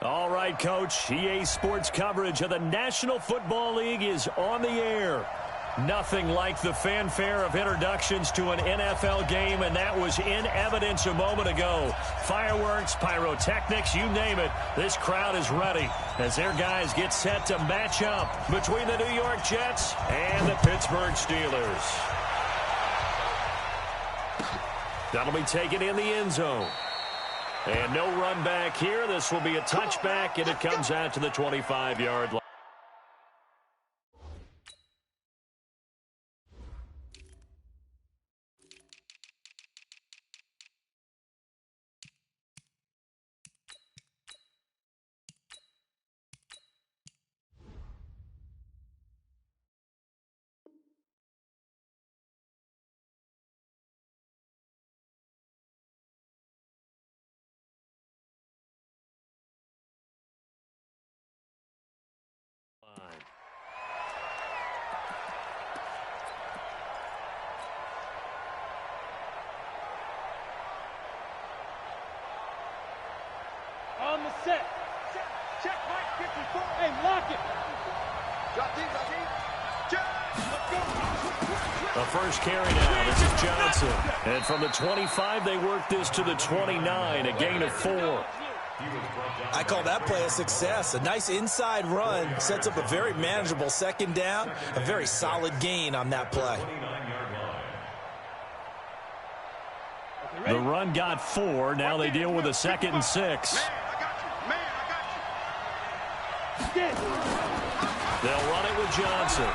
All right, Coach. EA Sports coverage of the National Football League is on the air. Nothing like the fanfare of introductions to an NFL game, and that was in evidence a moment ago. Fireworks, pyrotechnics, you name it. This crowd is ready as their guys get set to match up between the New York Jets and the Pittsburgh Steelers. That'll be taken in the end zone. And no run back here. This will be a touchback, and it comes out to the 25-yard line. On the set. Check Mike 54. Hey, lock it. Drop deep. The first carry now. This is Johnson. And from the 25, they work this to the 29, a gain of 4. I call that play a success. A nice inside run sets up a very manageable second down. A very solid gain on that play. The run got 4. Now they deal with a 2nd and 6. They'll run it with Johnson.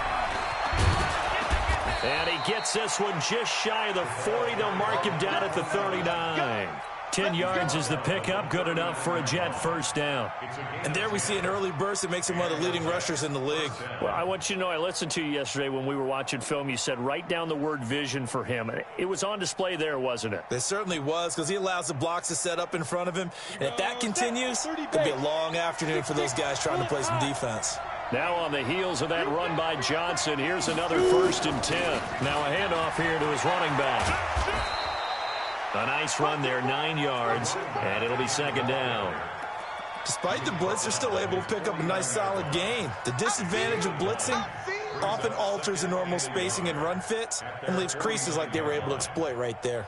And he gets this one just shy of the 40. They'll mark him down at the 39. 10 yards is the pickup. Good enough for a Jet first down. And there we see an early burst that makes him one of the leading rushers in the league. Well, I want you to know, I listened to you yesterday when we were watching film. You said write down the word vision for him. It was on display there, wasn't it? It certainly was, because he allows the blocks to set up in front of him. And if that continues, it'll be a long afternoon for those guys trying to play some defense. Now on the heels of that run by Johnson, here's another 1st and 10. Now a handoff here to his running back. A nice run there, 9 yards, and it'll be 2nd down. Despite the blitz, they're still able to pick up a nice solid gain. The disadvantage of blitzing often alters the normal spacing and run fits and leaves creases like they were able to exploit right there.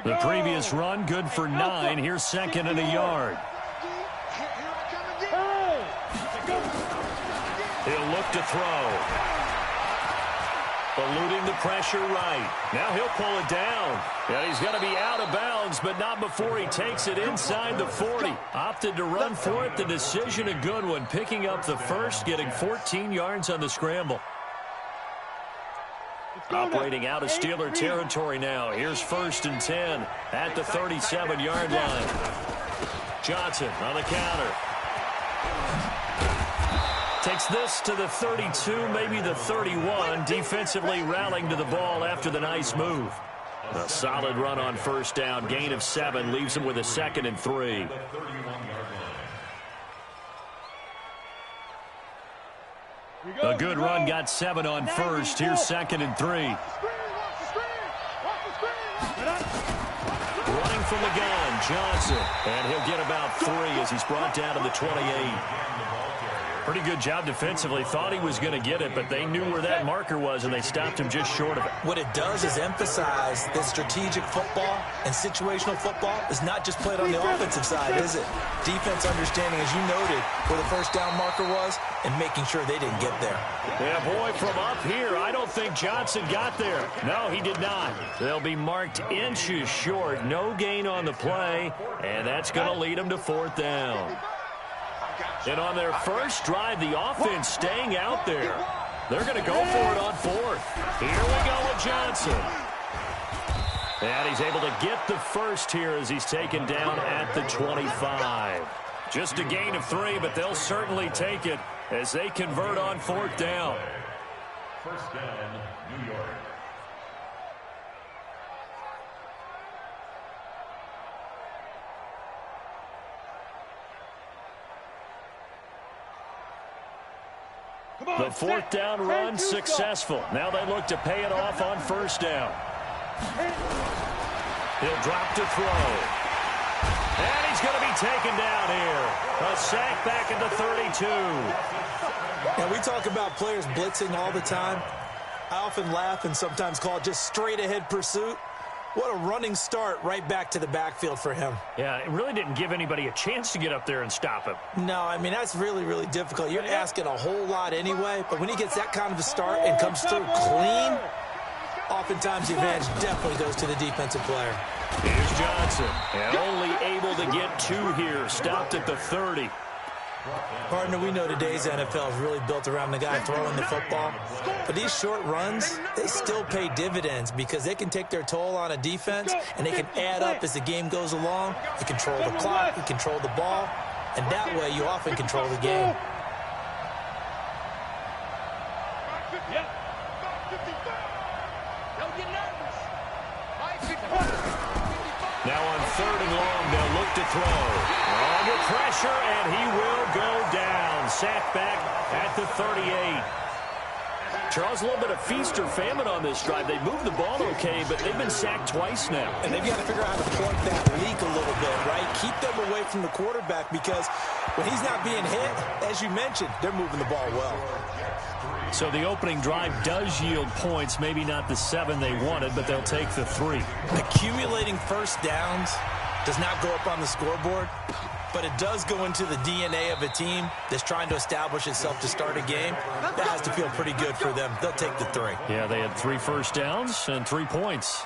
The previous run, good for 9. Here's 2nd and a yard. He'll look to throw. Eluding the pressure right. Now he'll pull it down. And he's going to be out of bounds, but not before he takes it inside the 40. Opted to run for it. The decision a good one. Picking up the first, getting 14 yards on the scramble. Operating out of Steeler territory now. Here's 1st and 10 at the 37-yard line. Johnson on the counter. Takes this to the 32, maybe the 31. Defensively rallying to the ball after the nice move. A solid run on 1st down. Gain of 7 leaves him with a 2nd and 3. A good run got 7 on 1st. Here's 2nd and 3. Running from the gun, Johnson. And he'll get about 3 as he's brought down to the 28. Pretty good job defensively. Thought he was going to get it, but they knew where that marker was, and they stopped him just short of it. What it does is emphasize that strategic football and situational football is not just played on the offensive side, is it? Defense understanding, as you noted, where the 1st down marker was and making sure they didn't get there. Yeah, boy, from up here, I don't think Johnson got there. No, he did not. They'll be marked inches short. No gain on the play, and that's going to lead them to 4th down. And on their first drive, the offense staying out there. They're going to go for it on 4th. Here we go with Johnson. And he's able to get the first here as he's taken down at the 25. Just a gain of 3, but they'll certainly take it as they convert on 4th down. 1st down, New York. The 4th down run successful. Now they look to pay it off on 1st down. He'll drop to throw. And he's he's going to be taken down here. A sack back at the 32. Now, we talk about players blitzing all the time. I often laugh and sometimes call it just straight-ahead pursuit. What a running start right back to the backfield for him. Yeah, it really didn't give anybody a chance to get up there and stop him. No, I mean, that's really, really difficult. You're asking a whole lot anyway, but when he gets that kind of a start and comes through clean, oftentimes the advantage definitely goes to the defensive player. Here's Johnson, and only able to get 2 here, stopped at the 30. Partner, we know today's NFL is really built around the guy throwing the football. But these short runs, they still pay dividends because they can take their toll on a defense and they can add up as the game goes along. You control the clock, you control the ball, and that way you often control the game. Now on 3rd and long, they'll look to throw. Under pressure, and he will go down. Sacked back at the 38. Charles, a little bit of feast or famine on this drive. They moved the ball okay, but they've been sacked twice now. And they've got to figure out how to plug that leak a little bit, right? Keep them away from the quarterback because when he's not being hit, as you mentioned, they're moving the ball well. So the opening drive does yield points, maybe not the 7 they wanted, but they'll take the 3. Accumulating first downs does not go up on the scoreboard, but it does go into the DNA of a team that's trying to establish itself to start a game. That has to feel pretty good for them. They'll take the 3. Yeah, they had 3 first downs and 3 points.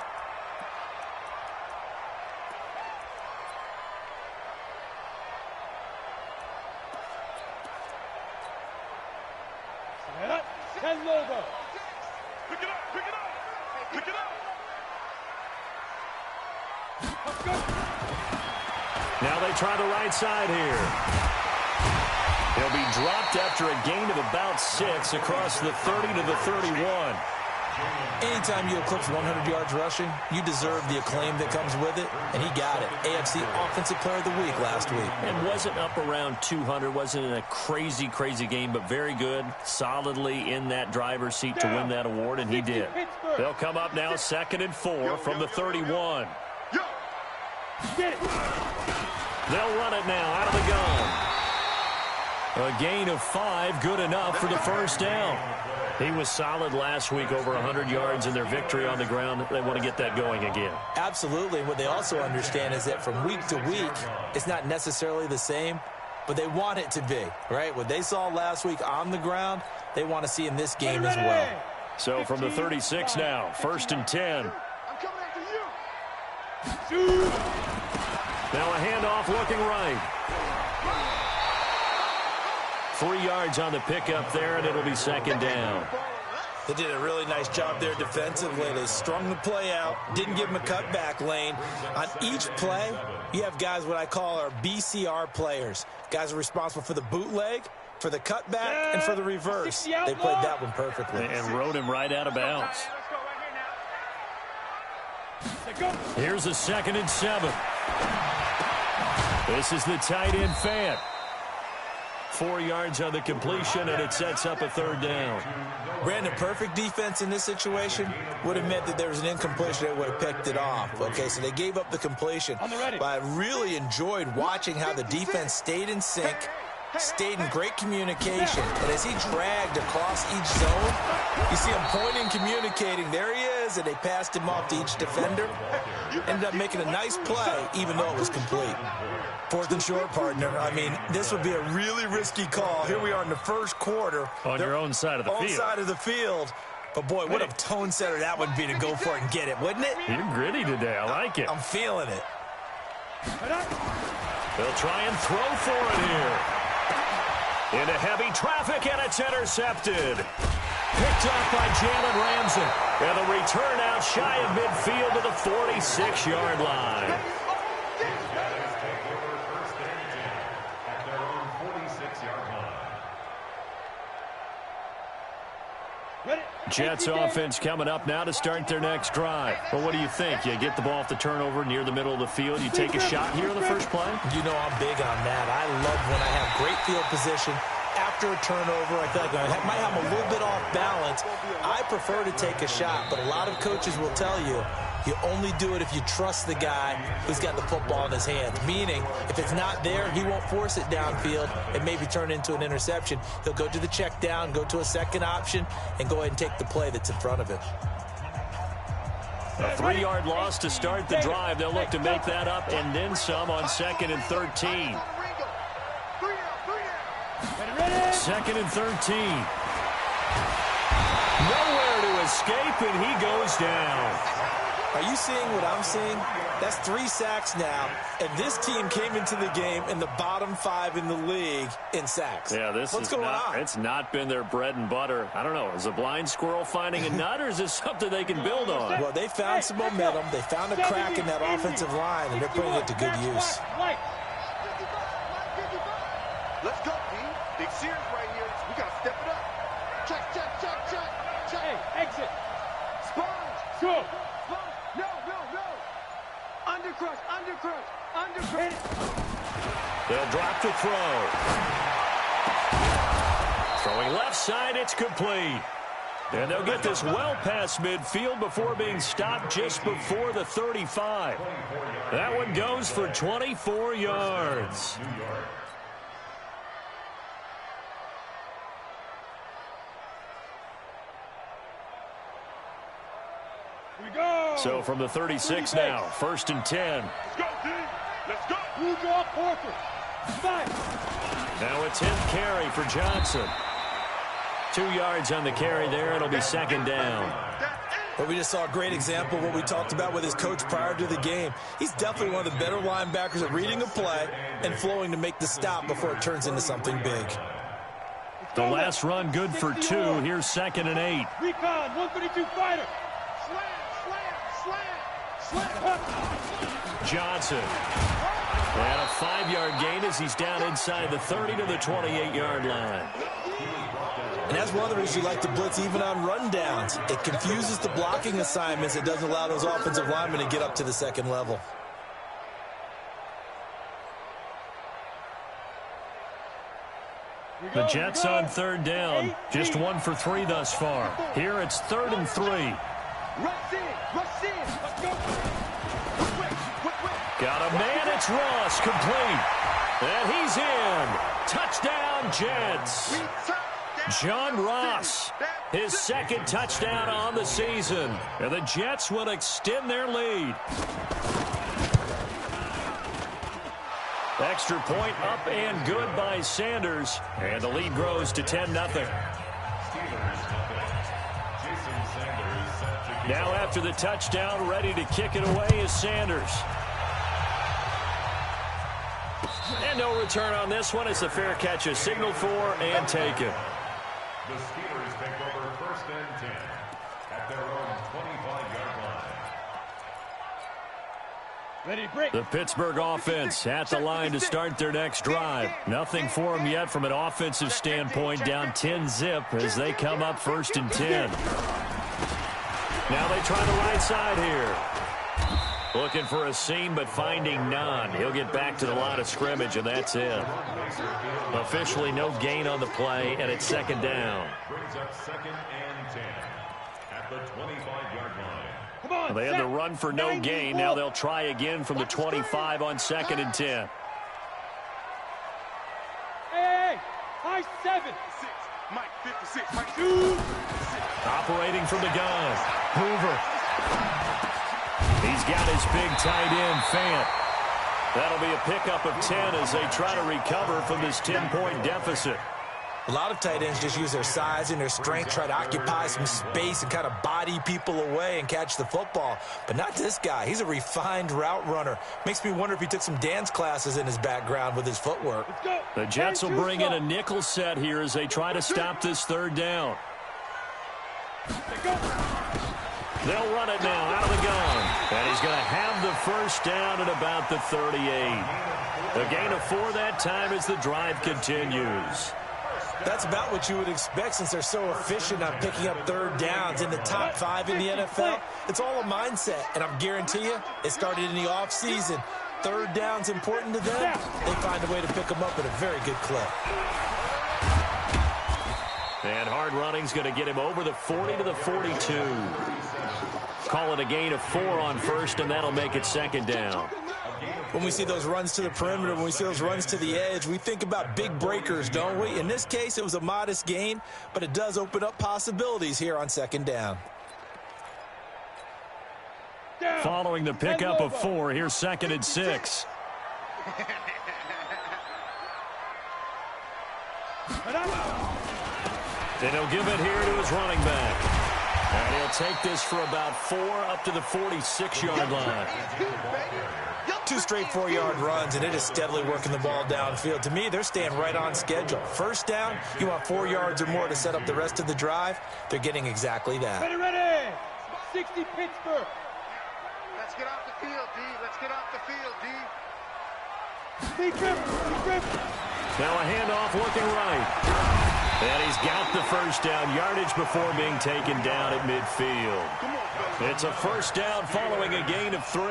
Pick it up, pick it up, pick it up. Let's go. Now they try the right side here. He'll be dropped after a gain of about 6 across the 30 to the 31. Anytime you eclipse 100 yards rushing, you deserve the acclaim that comes with it, and he got it. AFC Offensive Player of the Week last week. And wasn't up around 200, wasn't in a crazy, crazy game, but very good, solidly in that driver's seat to win that award, and he did. They'll come up now 2nd and 4 from the 31. They'll run it now out of the gun. A gain of 5, good enough for the first down. He was solid last week, over 100 yards in their victory on the ground. They want to get that going again. Absolutely. What they also understand is that from week to week, it's not necessarily the same, but they want it to be, right? What they saw last week on the ground, they want to see in this game as well. So from the 36 now, 1st and 10. I'm coming after you. Now a handoff looking right. 3 yards on the pickup there, and it'll be 2nd down. They did a really nice job there defensively. They strung the play out, didn't give them a cutback lane. On each play, you have guys what I call our BCR players. Guys are responsible for the bootleg, for the cutback, and for the reverse. They played that one perfectly. And rode him right out of bounds. Here's a 2nd and 7. This is the tight end Fant. 4 yards on the completion, and it sets up a 3rd down. Brandon, perfect defense in this situation would have meant that there was an incompletion that would have picked it off. Okay, so they gave up the completion. But I really enjoyed watching how the defense stayed in sync, stayed in great communication. And as he dragged across each zone, you see him pointing, communicating. There he is, and they passed him off to each defender. Ended up making a nice play, even though it was complete. 4th and short, partner. I mean, this would be a really risky call. Here we are in the first quarter. On your own side of the field. Own side of the field. But, boy, what a tone setter that would be to go for it and get it, wouldn't it? You're gritty today. I like it. I'm feeling it. They'll try and throw for it here. Into heavy traffic, and it's intercepted. Picked off by Jalen Ramsey. And the return out shy of midfield to the 46-yard line. Jets offense coming up now to start their next drive. Well, what do you think? You get the ball off the turnover near the middle of the field. You take a shot here on the first play? You know I'm big on that. I love when I have great field position. After a turnover, I feel like I might have a little bit off balance. I prefer to take a shot, but a lot of coaches will tell you You only do it if you trust the guy who's got the football in his hands, meaning if it's not there, he won't force it downfield and maybe turn it into an interception. He'll go to the check down, go to a second option, and go ahead and take the play that's in front of him. A 3-yard loss to start the drive. They'll look to make that up and then some on 2nd and 13. 2nd and 13. Nowhere to escape, and he goes down. Are you seeing what I'm seeing? That's 3 sacks now, and this team came into the game in the bottom 5 in the league in sacks. Yeah, What's going on? It's not been their bread and butter. I don't know. Is a blind squirrel finding a nut, or is this something they can build on? Well, they found some momentum. They found a crack in that offensive line, and they're putting it to good use. Let's go, D. Big series right here. We got to step it up. Check. Hey, exit. Sponge. Go. No. Undercrush. They'll drop the throw. Throwing left side, it's complete. And they'll get this well past midfield before being stopped just before the 35. That one goes for 24 yards. So from the 36 now, 1st and 10. Let's go, D. Let's go. You draw Porter. Now a 10th carry for Johnson. 2 yards on the carry there. It'll be 2nd down. But we just saw a great example of what we talked about with his coach prior to the game. He's definitely one of the better linebackers at reading a play and flowing to make the stop before it turns into something big. The last run good for 2. Here's 2nd and 8. Recon, 132 fighter. Johnson. And a 5-yard gain as he's down inside the 30 to the 28-yard line. And that's one of the reasons you like to blitz even on rundowns. It confuses the blocking assignments. It doesn't allow those offensive linemen to get up to the second level. The Jets on 3rd down. Just 1 for 3 thus far. Here it's 3rd and 3. Rush in. Let's go. Got a man. It's Ross. Complete. And he's in. Touchdown, Jets. John Ross, his 2nd touchdown on the season. And the Jets will extend their lead. Extra point up and good by Sanders. And the lead grows to 10-0. Now after the touchdown, ready to kick it away is Sanders. And no return on this one. It's a fair catch, a signal for, and taken. The Steelers take over 1st and 10 at their own 25-yard line. Ready, break. The Pittsburgh offense at the line to start their next drive. Nothing for them yet from an offensive standpoint, down 10-zip as they come up 1st and 10. Now they try the right side here. Looking for a seam, but finding none. He'll get back to the line of scrimmage, and that's it. Officially no gain on the play, and it's 2nd down. Brings up 2nd and 10 at the 25-yard line. Come on, They had the run for no gain. Now they'll try again from the 25 on 2nd and 10. Hey, high 7. Mike 56. Mike 2. Operating from the gun. Hoover. He's got his big tight end, Fant. That'll be a pickup of 10 as they try to recover from this 10-point deficit. A lot of tight ends just use their size and their strength, try to occupy some space and kind of body people away and catch the football. But not this guy. He's a refined route runner. Makes me wonder if he took some dance classes in his background with his footwork. The Jets will bring in a nickel set here as they try to stop this 3rd down. They'll run it now out of the gun. And he's going to have the 1st down at about the 38. A gain of 4 that time as the drive continues. That's about what you would expect since they're so efficient on picking up 3rd downs in the top 5 in the NFL. It's all a mindset, and I'm guarantee you it started in the offseason. 3rd down's important to them. They find a way to pick them up at a very good clip. And hard running's going to get him over the 40 to the 42. call it a gain of 4 on first, and that'll make it second down. When we see those runs to the perimeter, when we see those runs to the edge, we think about big breakers, don't we? In this case, it was a modest gain, but it does open up possibilities here on second down. Following the pickup of 4, here's second and 6. And he'll give it here to his running back. And he'll take this for about 4 up to the 46-yard line. 2 straight 4-yard runs, and it is steadily working the ball downfield. To me, they're staying right on schedule. First down, you want 4 yards or more to set up the rest of the drive. They're getting exactly that. Ready. 60 Pittsburgh. Let's get off the field, D. Let's get off the field, D. Now a handoff looking right. And he's got the first down, yardage before being taken down at midfield. It's a first down following a gain of 3.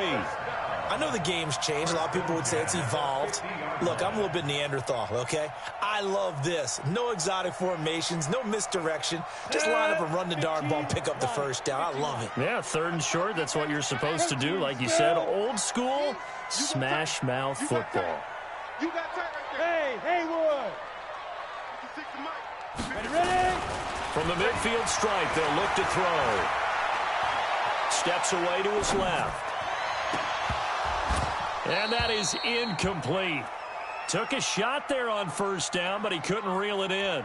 I know the game's changed. A lot of people would say it's evolved. Look, I'm a little bit Neanderthal, okay? I love this. No exotic formations, no misdirection. Just line up and run the darn ball and pick up the first down. I love it. Yeah, 3rd and short, that's what you're supposed to do. Like you said, old school, smash mouth football. You got tight right there. Hey, Haywood. Ready? From the midfield stripe, they'll look to throw. Steps away to his left. And that is incomplete. Took a shot there on first down, but he couldn't reel it in.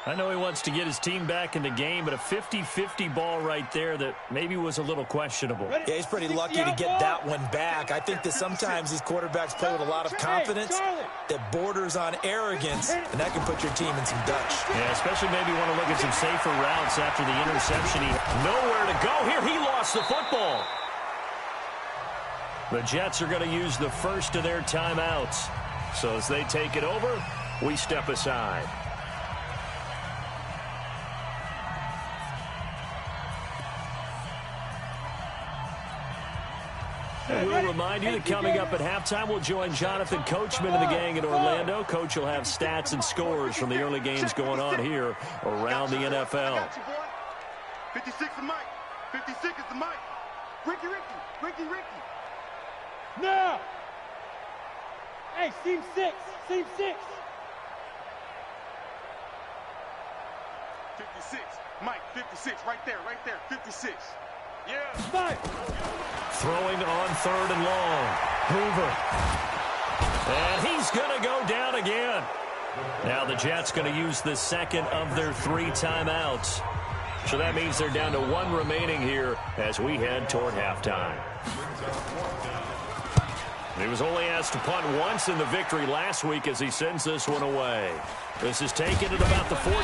I know he wants to get his team back in the game, but a 50-50 ball right there that maybe was a little questionable. Yeah, he's pretty lucky to get that one back. I think that sometimes these quarterbacks play with a lot of confidence that borders on arrogance, and that can put your team in some Dutch. Yeah, especially maybe want to look at some safer routes after the interception. He nowhere to go here. He lost the football. The Jets are going to use the first of their timeouts. So as they take it over, we step aside. And we'll remind you that coming up at halftime, we'll join Jonathan Coachman and the gang in Orlando. Coach will have stats and scores from the early games going on here around the NFL. 56 is Mike. 56 is the Mike. Ricky. Now. Hey, seam 6. 56. Mike, 56. Right there. 56. Yeah. Mike. Throwing on 3rd and long. Hoover. And he's going to go down again. Now the Jets going to use the second of their 3 timeouts. So that means they're down to 1 remaining here as we head toward halftime. He was only asked to punt once in the victory last week as he sends this one away. This is taken at about the 14.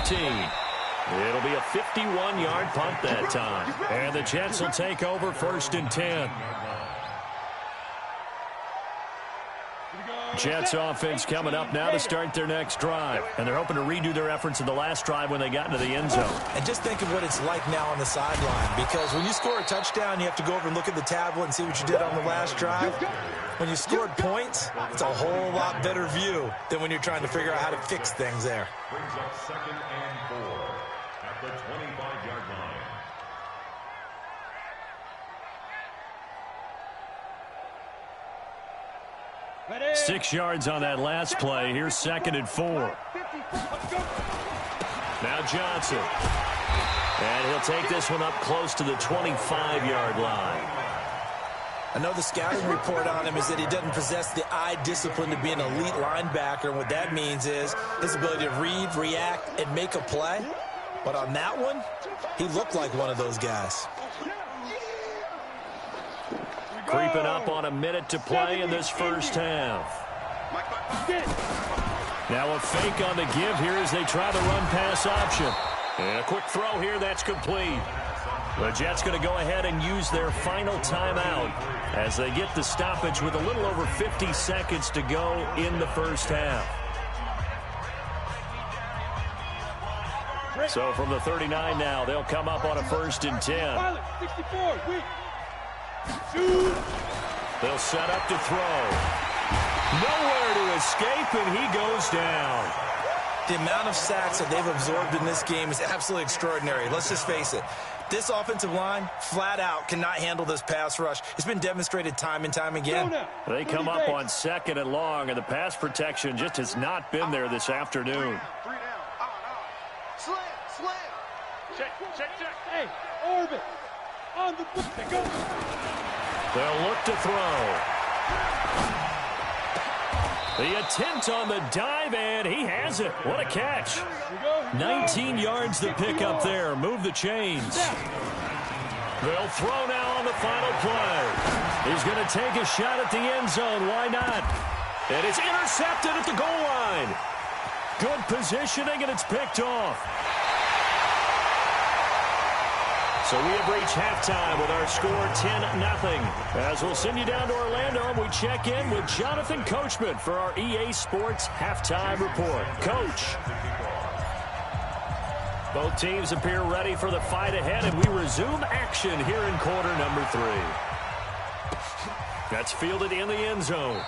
It'll be a 51-yard punt that time. And the Jets will take over 1st and 10. Jets offense coming up now to start their next drive. And they're hoping to redo their efforts in the last drive when they got into the end zone. And just think of what it's like now on the sideline. Because when you score a touchdown, you have to go over and look at the tablet and see what you did on the last drive. When you scored points, it's a whole lot better view than when you're trying to figure out how to fix things there. Brings up 2nd and 4 at the 25-yard line. Ready? 6 yards on that last play. Here's 2nd and 4. Now Johnson. And he'll take this one up close to the 25-yard line. I know the scouting report on him is that he doesn't possess the eye discipline to be an elite linebacker. And what that means is his ability to read, react, and make a play. But on that one, he looked like one of those guys. Creeping up on a minute to play in this first half. Now a fake on the give here as they try the run-pass option. And a quick throw here, that's complete. The Jets going to go ahead and use their final timeout as they get the stoppage with a little over 50 seconds to go in the first half. So from the 39 now, they'll come up on a 1st and 10. 64, weak. Shoot. They'll set up to throw. Nowhere to escape, and he goes down. The amount of sacks that they've absorbed in this game is absolutely extraordinary. Let's just face it. This offensive line, flat out, cannot handle this pass rush. It's been demonstrated time and time again. They come up on 2nd and long, and the pass protection just has not been there this afternoon. 3 down. Slam. Check. Hey, orbit. On the book. They go. They'll look to throw. The attempt on the dive, and he has it. What a catch. 19 yards to pick up there. Move the chains. They'll throw now on the final play. He's going to take a shot at the end zone. Why not? And it's intercepted at the goal line. Good positioning, and it's picked off. So we have reached halftime with our score 10-0. As we'll send you down to Orlando, and we check in with Jonathan Coachman for our EA Sports Halftime Report. Coach. Both teams appear ready for the fight ahead, and we resume action here in quarter number 3. That's fielded in the end zone.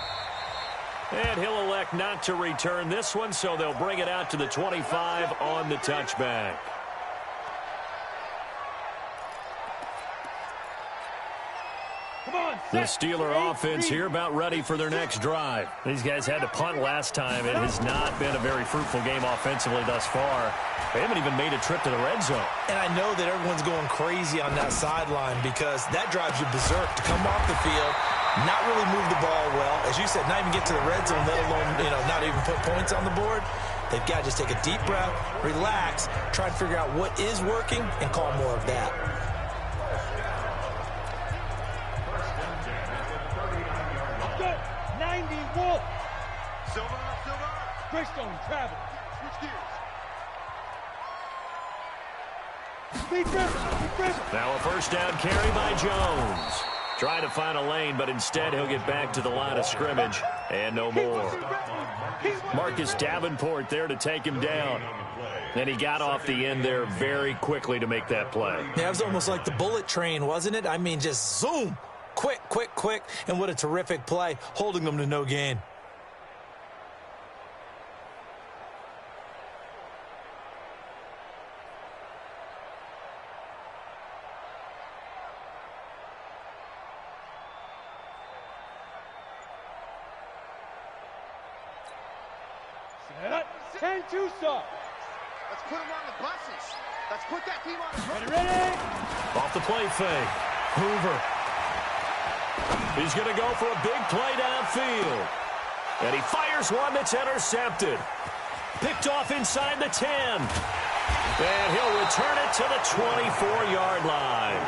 And he'll elect not to return this one, so they'll bring it out to the 25 on the touchback. The Steeler offense here about ready for their next drive. These guys had to punt last time. It has not been a very fruitful game offensively thus far. They haven't even made a trip to the red zone. And I know that everyone's going crazy on that sideline because that drives you berserk to come off the field, not really move the ball well. As you said, not even get to the red zone, let alone, not even put points on the board. They've got to just take a deep breath, relax, try to figure out what is working, and call more of that. Silver. Greystone travel. Switch gears. Now a first down carry by Jones. Trying to find a lane, but instead he'll get back to the line of scrimmage. And no more. Marcus Davenport there to take him down. And he got off the end there very quickly to make that play. Yeah, it was almost like the bullet train, wasn't it? I mean, just zoom. Quick. And what a terrific play, holding them to no gain. Let's put them on the buses. Let's put that team on the ready. Off the play fake. Hoover. He's going to go for a big play downfield. And he fires one that's intercepted. Picked off inside the 10. And he'll return it to the 24-yard line.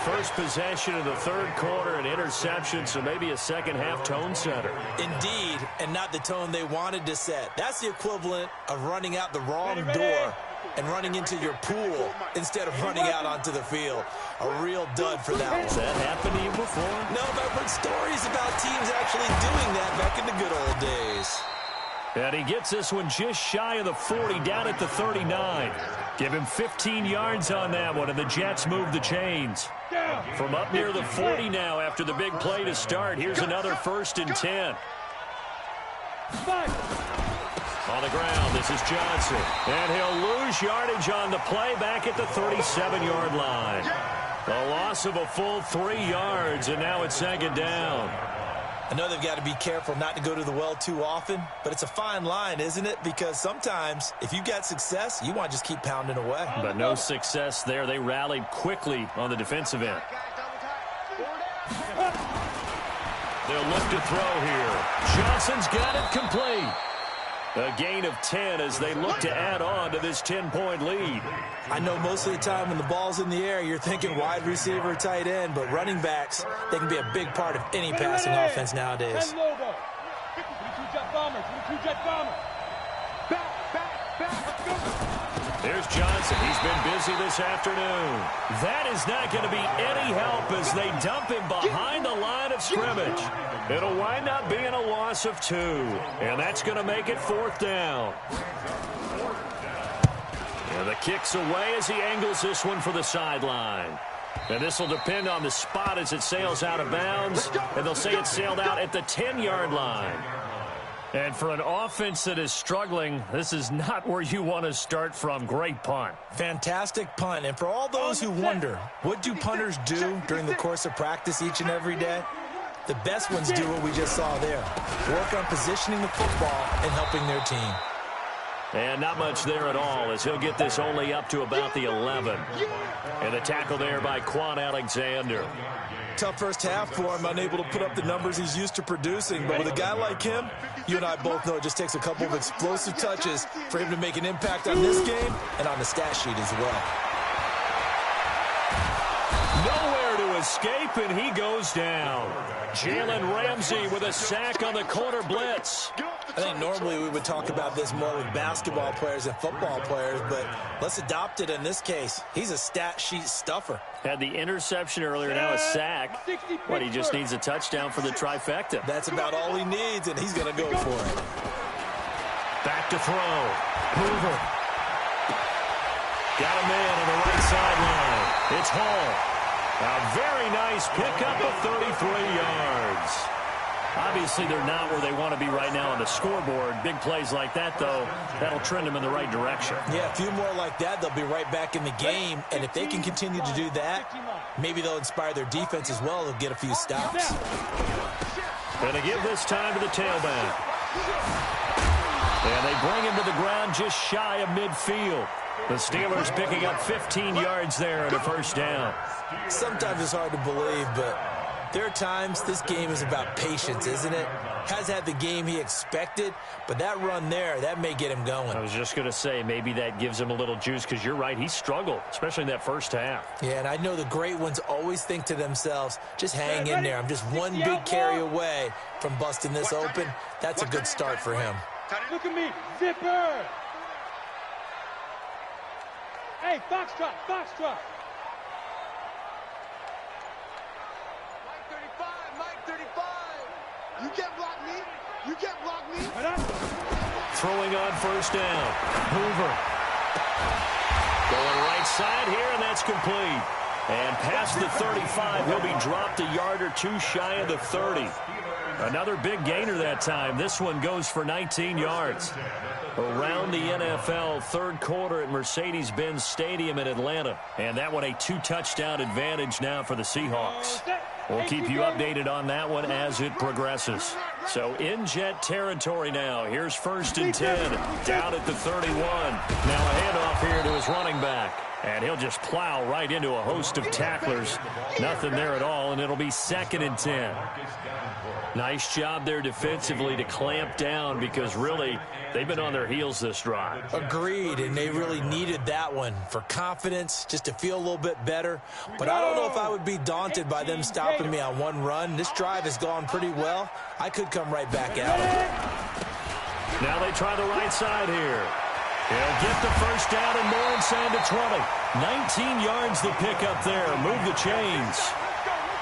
First possession of the third quarter, an interception, so maybe a second-half tone setter. Indeed, and not the tone they wanted to set. That's the equivalent of running out the wrong door and running into your pool instead of running out onto the field. A real dud for that one. Has that happened to you before? No, but I've heard stories about teams actually doing that back in the good old days. And he gets this one just shy of the 40, down at the 39. Give him 15 yards on that one, and the Jets move the chains. From up near the 40 now after the big play to start. Here's another 1st and 10. On the ground, this is Johnson. And he'll lose yardage on the play back at the 37-yard line. A loss of a full 3 yards, and now it's 2nd down. I know they've got to be careful not to go to the well too often, but it's a fine line, isn't it? Because sometimes, if you've got success, you want to just keep pounding away. But no success there. They rallied quickly on the defensive end. They'll look to throw here. Johnson's got it complete. A gain of 10 as they look to add on to this 10-point lead. I know most of the time when the ball's in the air, you're thinking wide receiver, tight end, but running backs, they can be a big part of any passing offense nowadays. There's Johnson. He's been busy this afternoon. That is not going to be any help as they dump him behind the line of scrimmage. It'll wind up being a loss of 2, and that's going to make it 4th down. And the kick's away as he angles this one for the sideline. And this will depend on the spot as it sails out of bounds, and they'll say it sailed out at the 10-yard line. And for an offense that is struggling, this is not where you want to start from. Great punt. Fantastic punt. And for all those who wonder, what do punters do during the course of practice each and every day? The best ones do what we just saw there. Work on positioning the football and helping their team. And not much there at all, as he'll get this only up to about the 11. And the tackle there by Quan Alexander. Tough first half for him, unable to put up the numbers he's used to producing. But with a guy like him, you and I both know it just takes a couple of explosive touches for him to make an impact on this game and on the stat sheet as well. Nowhere to escape, and he goes down. Jalen Ramsey with a sack on the corner blitz. I think normally we would talk about this more with basketball players and football players, but let's adopt it in this case. He's a stat sheet stuffer. Had the interception earlier, now a sack. But he just needs a touchdown for the trifecta. That's about all he needs, and he's going to go for it. Back to throw. Hoover. Got a man on the right sideline. It's Hall. A very nice pickup of 33 yards. Obviously, they're not where they want to be right now on the scoreboard. Big plays like that, though, that'll trend them in the right direction. Yeah, a few more like that, they'll be right back in the game. And if they can continue to do that, maybe they'll inspire their defense as well. They'll get a few stops. Going to give this time to the tailback. And they bring him to the ground just shy of midfield. The Steelers picking up 15 yards there and a first down. Sometimes it's hard to believe, but there are times this game is about patience, isn't it? Has had the game he expected, but that run there, that may get him going. I was just going to say, maybe that gives him a little juice, because you're right, he struggled, especially in that first half. Yeah, and I know the great ones always think to themselves, just hang in there. I'm just one big carry away from busting this open. That's a good start for him. Look at me, zipper! Hey, foxtrot, foxtrot! Mike 35. You can't block me. You can't block me. Throwing on first down. Hoover. Going right side here, and that's complete. And past the 35, he'll be dropped a yard or two shy of the 30. Another big gainer that time. This one goes for 19 yards. Around the NFL, third quarter at Mercedes-Benz Stadium in Atlanta. And that one a 2-touchdown advantage now for the Seahawks. We'll keep you updated on that one as it progresses. So in Jet territory now. Here's 1st and 10. Down at the 31. Now a handoff here to his running back. And he'll just plow right into a host of tacklers. Nothing there at all, and it'll be 2nd and 10. Nice job there defensively to clamp down, because really they've been on their heels this drive. Agreed, and they really needed that one for confidence, just to feel a little bit better. But I don't know if I would be daunted by them stopping me on one run. This drive has gone pretty well. I could come right back at them. Now they try the right side here. He'll get the first down and more inside the 20. 19 yards the pickup there. Move the chains.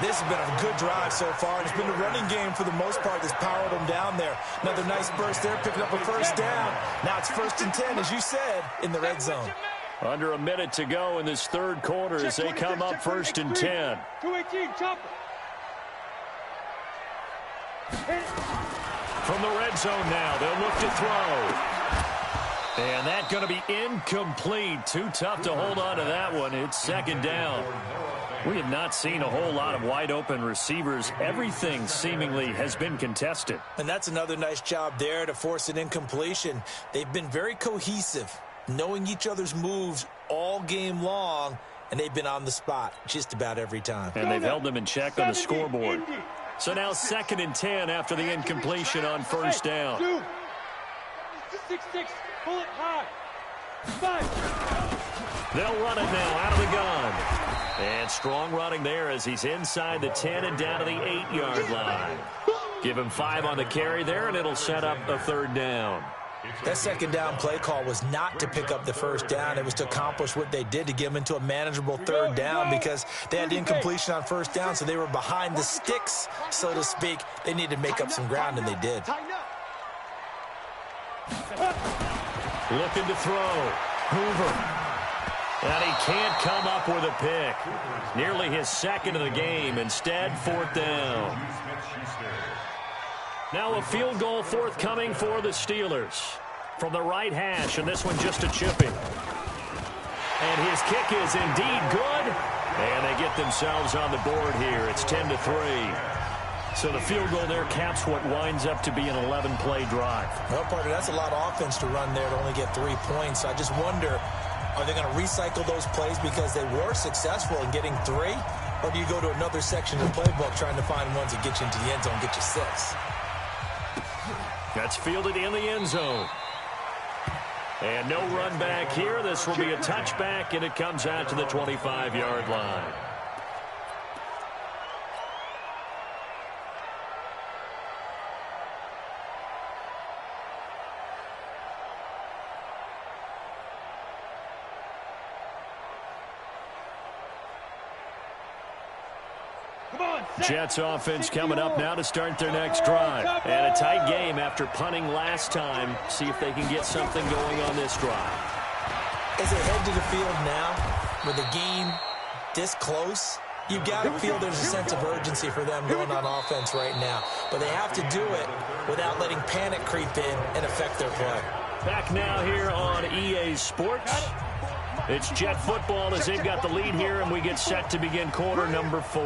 This has been a good drive so far, and it's been the running game for the most part that's powered them down there. Another nice burst there, picking up a first down. Now it's 1st and 10, as you said, in the red zone. Under a minute to go in this third quarter as they come up 1st and 10. 218, chopper. From the red zone now, they'll look to throw. And that's going to be incomplete. Too tough to hold on to that one. It's 2nd down. We have not seen a whole lot of wide-open receivers. Everything seemingly has been contested. And that's another nice job there to force an incompletion. They've been very cohesive, knowing each other's moves all game long, and they've been on the spot just about every time. And they've held them in check on the scoreboard. So now 2nd and 10 after the incompletion on first down. 6-6, pull it high. 5. They'll run it now out of the gun. And strong running there as he's inside the 10 and down to the 8-yard line. Give him 5 on the carry there, and it'll set up a 3rd down. That 2nd down play call was not to pick up the first down. It was to accomplish what they did, to get them into a manageable 3rd down, because they had the incompletion on first down, so they were behind the sticks, so to speak. They needed to make up some ground, and they did. Looking to throw. Hoover. And he can't come up with a pick. Nearly his 2nd of the game. Instead, 4th down. Now a field goal forthcoming for the Steelers. From the right hash, and this one just a chipping. And his kick is indeed good. And they get themselves on the board here. It's 10-3. So the field goal there caps what winds up to be an 11-play drive. Well, partner, that's a lot of offense to run there to only get 3 points. I just wonder, are they going to recycle those plays because they were successful in getting 3? Or do you go to another section of the playbook trying to find ones that get you into the end zone, get you 6? That's fielded in the end zone. And no run back here. This will be a touchback, and it comes out to the 25-yard line. Jets offense coming up now to start their next drive. And a tight game after punting last time. See if they can get something going on this drive. As they head to the field now, with the game this close, you've got to feel there's a sense of urgency for them going on offense right now. But they have to do it without letting panic creep in and affect their play. Back now here on EA Sports. It's Jet football as they've got the lead here, and we get set to begin quarter number 4.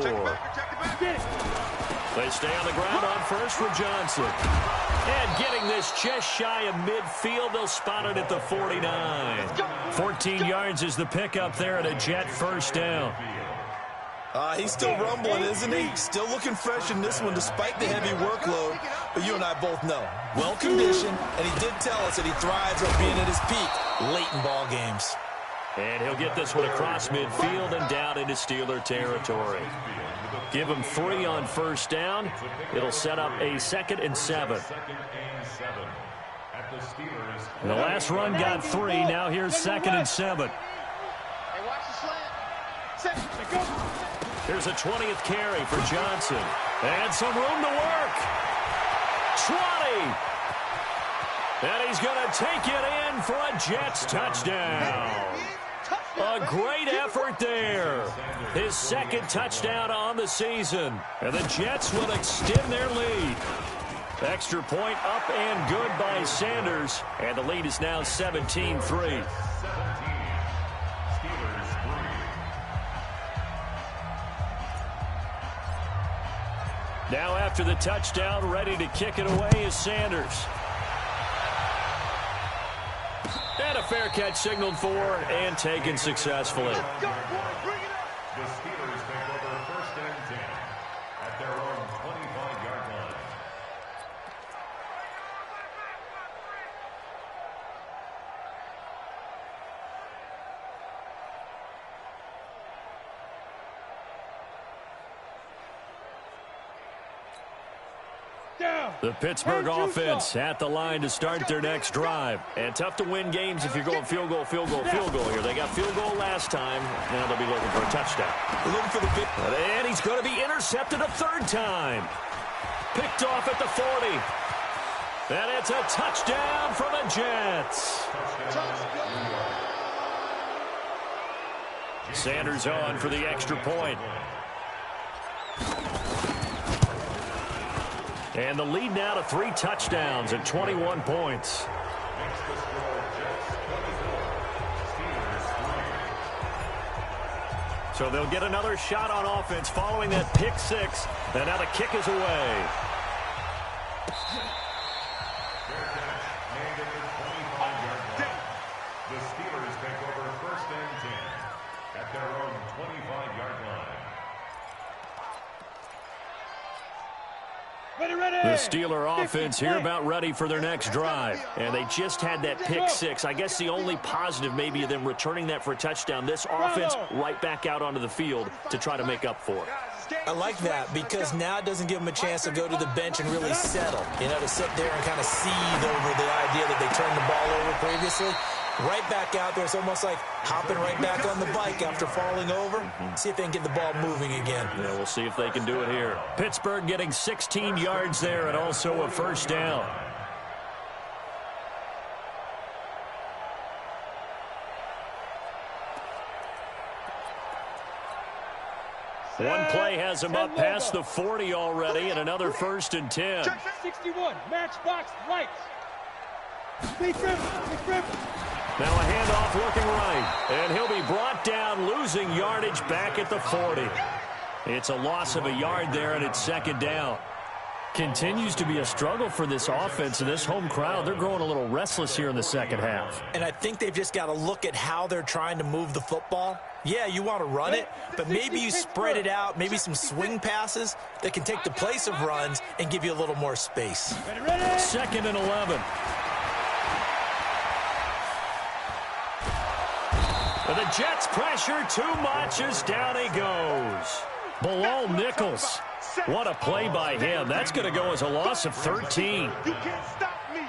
They stay on the ground on first with Johnson. And getting this just shy of midfield, they'll spot it at the 49. 14 yards is the pickup there at a Jet first down. He's still rumbling, isn't he? Still looking fresh in this one despite the heavy workload. But you and I both know, well-conditioned, and he did tell us that he thrives on being at his peak late in ball games. And he'll get this one across midfield and down into Steeler territory. Give him 3 on first down. It'll set up a 2nd and 7. The last run got 3. Now here's 2nd and 7. Here's a 20th carry for Johnson. And some room to work. 20. And he's going to take it in for a Jets touchdown. A great effort there. His 2nd touchdown on the season. And the Jets will extend their lead. Extra point up and good by Sanders. And the lead is now 17-3. Now after the touchdown, ready to kick it away is Sanders. And a fair catch signaled for and taken successfully. The Steelers take over first and 10 at their own 25-yard line. The Pittsburgh offense at the line to start their next drive. And tough to win games if you're going field goal here. They got field goal last time. Now they'll be looking for a touchdown. They're looking for the big. And he's going to be intercepted a 3rd time. Picked off at the 40. And it's a touchdown for the Jets. Sanders on for the extra point. And the lead now to 3 touchdowns and 21 points. So they'll get another shot on offense following that pick 6. And now the kick is away. The Steelers take over first and 10 at their own 25-yard line. The Steeler offense here about ready for their next drive. And they just had that pick 6. I guess the only positive maybe of them returning that for a touchdown. This offense right back out onto the field to try to make up for it. I like that because now it doesn't give them a chance to go to the bench and really settle. You know, to sit there and kind of seethe over the idea that they turned the ball over previously. Right back out there. It's almost like hopping right back on the bike after falling over. See if they can get the ball moving again. Yeah, we'll see if they can do it here. Pittsburgh getting 16 yards there and also a first down. One play has him up past the 40 already, and another 1st and 10. 61, matchbox lights. Big rip. Now a handoff looking right, and he'll be brought down, losing yardage back at the 40. It's a loss of a yard there, and it's 2nd down. Continues to be a struggle for this offense and this home crowd. They're growing a little restless here in the 2nd half. And I think they've just got to look at how they're trying to move the football. Yeah, you want to run it, but maybe you spread it out, maybe some swing passes that can take the place of runs and give you a little more space. 2nd and 11. The Jets pressure too much as down he goes. Bilal Nichols. What a play by him. That's going to go as a loss of 13. You can't stop me.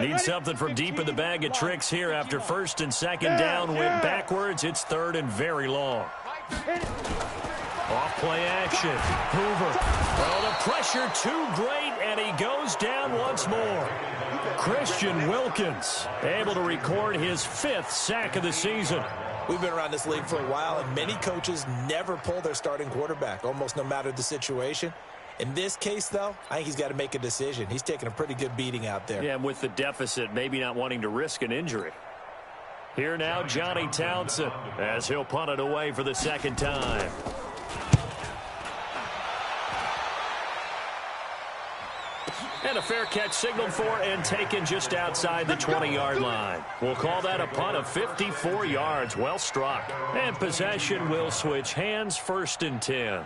Need something from deep in the bag of tricks here after 1st and 2nd down. Went backwards. It's 3rd and very long. Off play action. Hoover. Oh, the pressure too great, and he goes down once more. Christian Wilkins able to record his 5th sack of the season. We've been around this league for a while, and many coaches never pull their starting quarterback, almost no matter the situation. In this case, though, I think he's got to make a decision. He's taking a pretty good beating out there. Yeah, and with the deficit, maybe not wanting to risk an injury. Here now, Johnny Townsend, as he'll punt it away for the 2nd time. And a fair catch signaled for and taken just outside the 20-yard line. We'll call that a punt of 54 yards. Well struck. And possession will switch hands, 1st and 10.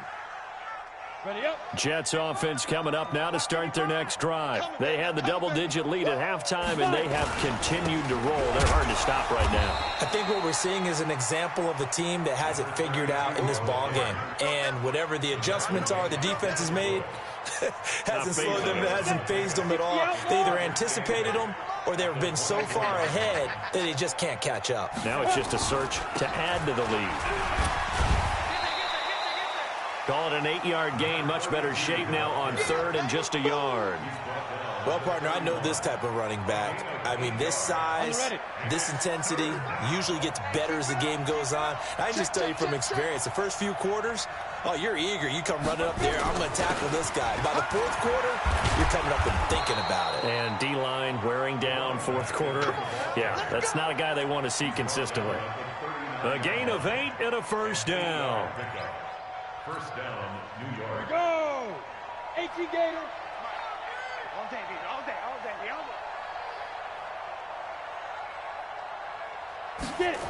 Jets offense coming up now to start their next drive. They had the double-digit lead at halftime, and they have continued to roll. They're hard to stop right now. I think what we're seeing is an example of a team that has it figured out in this ball game. And whatever the adjustments are the defense has made, hasn't slowed them, hasn't phased them at all. They either anticipated them or they've been so far ahead that they just can't catch up. Now it's just a search to add to the lead. Call it an 8-yard gain. Much better shape now on 3rd and just a yard. Well, partner, I know this type of running back. I mean, this size, this intensity usually gets better as the game goes on. I just tell you from experience, the first few quarters, oh, you're eager. You come running up there, I'm going to tackle this guy. By the 4th quarter, you're coming up and thinking about it. And D-line wearing down 4th quarter. Yeah, that's not a guy they want to see consistently. A gain of 8 and a 1st down. 1st down, New York. Go! 18 Gator. All day, all day. Get it.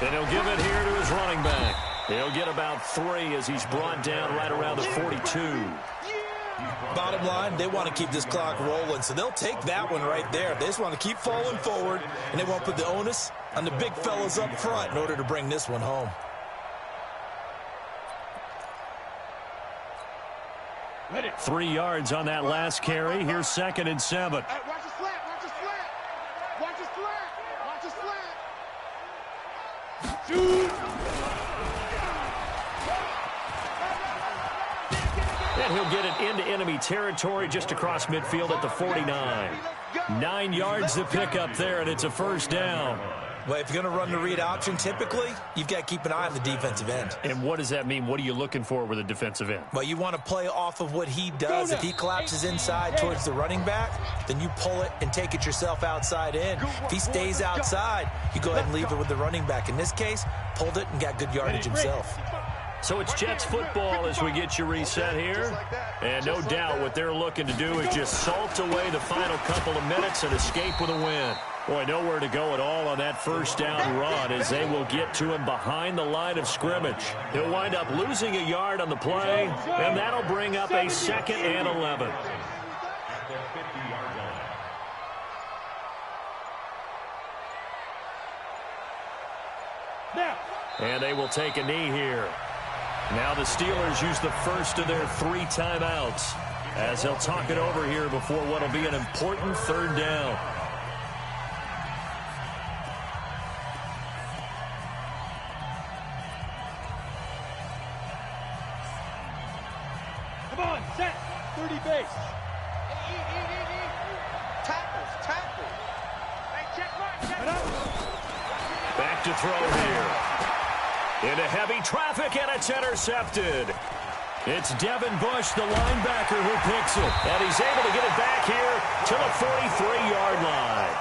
And he'll give it here to his running back. He'll get about 3 as he's brought down right around the 42. Bottom line, they want to keep this clock rolling, so they'll take that one right there. They just want to keep falling forward, and they won't put the onus on the big fellas up front in order to bring this one home. Let it. 3 yards on that last carry. Here's 2nd and 7. Hey, watch the slant, watch the slant. Watch the slant, watch the slant. Shoot. And he'll get it into enemy territory just across midfield at the 49. 9 yards to pick up there, and it's a 1st down. Well, if you're going to run the read option, typically, you've got to keep an eye on the defensive end. And what does that mean? What are you looking for with a defensive end? Well, you want to play off of what he does. If he collapses inside towards the running back, then you pull it and take it yourself outside in. If he stays outside, you go ahead and leave it with the running back. In this case, pulled it and got good yardage himself. So it's Jets football as we get you reset here. And no doubt what they're looking to do is just salt away the final couple of minutes and escape with a win. Boy, nowhere to go at all on that 1st down run as they will get to him behind the line of scrimmage. He'll wind up losing a yard on the play, and that'll bring up a 2nd and 11. At the 50-yard line. Now. And they will take a knee here. Now the Steelers use the first of their 3 timeouts as they'll talk it over here before what will be an important 3rd down. Come on, set. 30 base. Tackles. Back to throw here. Into heavy traffic, and it's intercepted. It's Devin Bush, the linebacker, who picks it. And he's able to get it back here to the 43-yard line.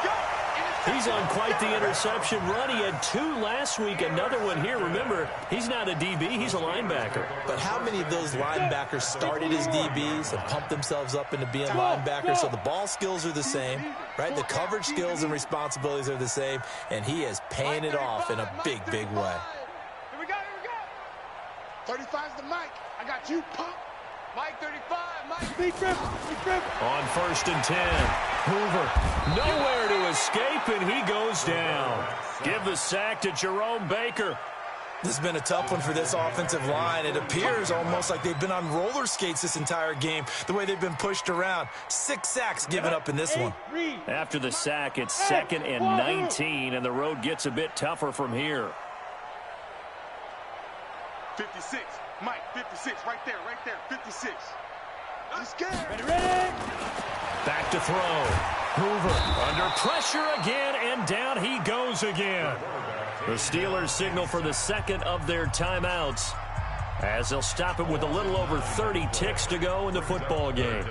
He's on quite the interception run. He had 2 last week, another one here. Remember, he's not a DB, he's a linebacker. But how many of those linebackers started as DBs and pumped themselves up into being linebackers? So the ball skills are the same, right? The coverage skills and responsibilities are the same, and he is paying it off in a big, big way. Here we go, here we go. 35's the mic. I got you, pump. Mike 35, Mike. Be triple. On 1st and 10, Hoover nowhere to escape, and he goes down. Give the sack to Jerome Baker. This has been a tough one for this offensive line. It appears almost like they've been on roller skates this entire game, the way they've been pushed around. 6 sacks given up in this one. After the sack, it's 2nd and 19, and the road gets a bit tougher from here. 56, Mike, 56, right there, 56. I'm scared. Ready. Back to throw. Hoover under pressure again, and down he goes again. The Steelers signal for the 2nd of their timeouts, as they'll stop it with a little over 30 ticks to go in the football game.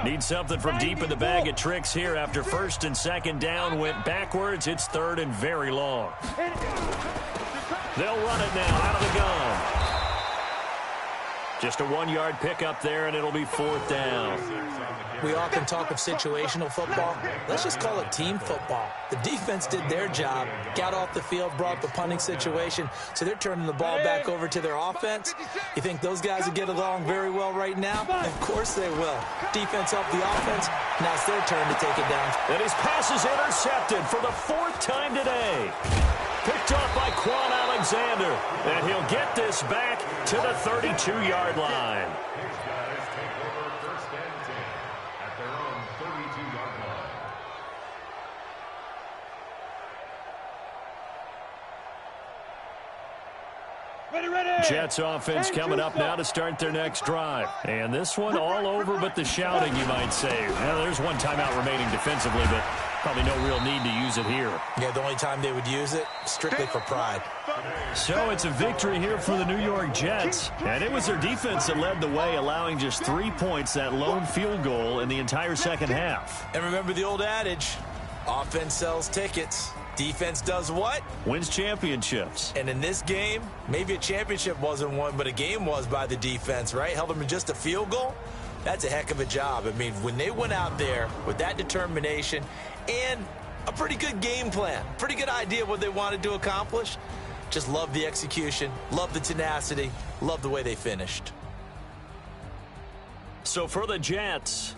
Need something from deep in the bag of tricks here after 1st and 2nd down went backwards. It's 3rd and very long. They'll run it now out of the gun. Just a 1-yard pickup there, and it'll be 4th down. We often talk of situational football. Let's just call it team football. The defense did their job, got off the field, brought the punting situation, so they're turning the ball back over to their offense. You think those guys will get along very well right now? Of course they will. Defense helped the offense. Now it's their turn to take it down. And his pass is intercepted for the 4th time today. Picked off by Quan Alexander, and he'll get this back to the 32-yard line. His guys take over 1st and 10 at their own 32-yard line. Ready. Jets offense coming up now to start their next drive. And this one all over but the shouting, you might say. Now, there's one timeout remaining defensively, but probably no real need to use it here. Yeah, the only time they would use it, strictly for pride. So it's a victory here for the New York Jets. And it was their defense that led the way, allowing just 3 points, that lone field goal in the entire second half. And remember the old adage, offense sells tickets. Defense does what? Wins championships. And in this game, maybe a championship wasn't won, but a game was by the defense, right? Held them in just a field goal. That's a heck of a job. I mean, when they went out there with that determination and a pretty good game plan, pretty good idea of what they wanted to accomplish, just love the execution, love the tenacity, love the way they finished. So for the Jets,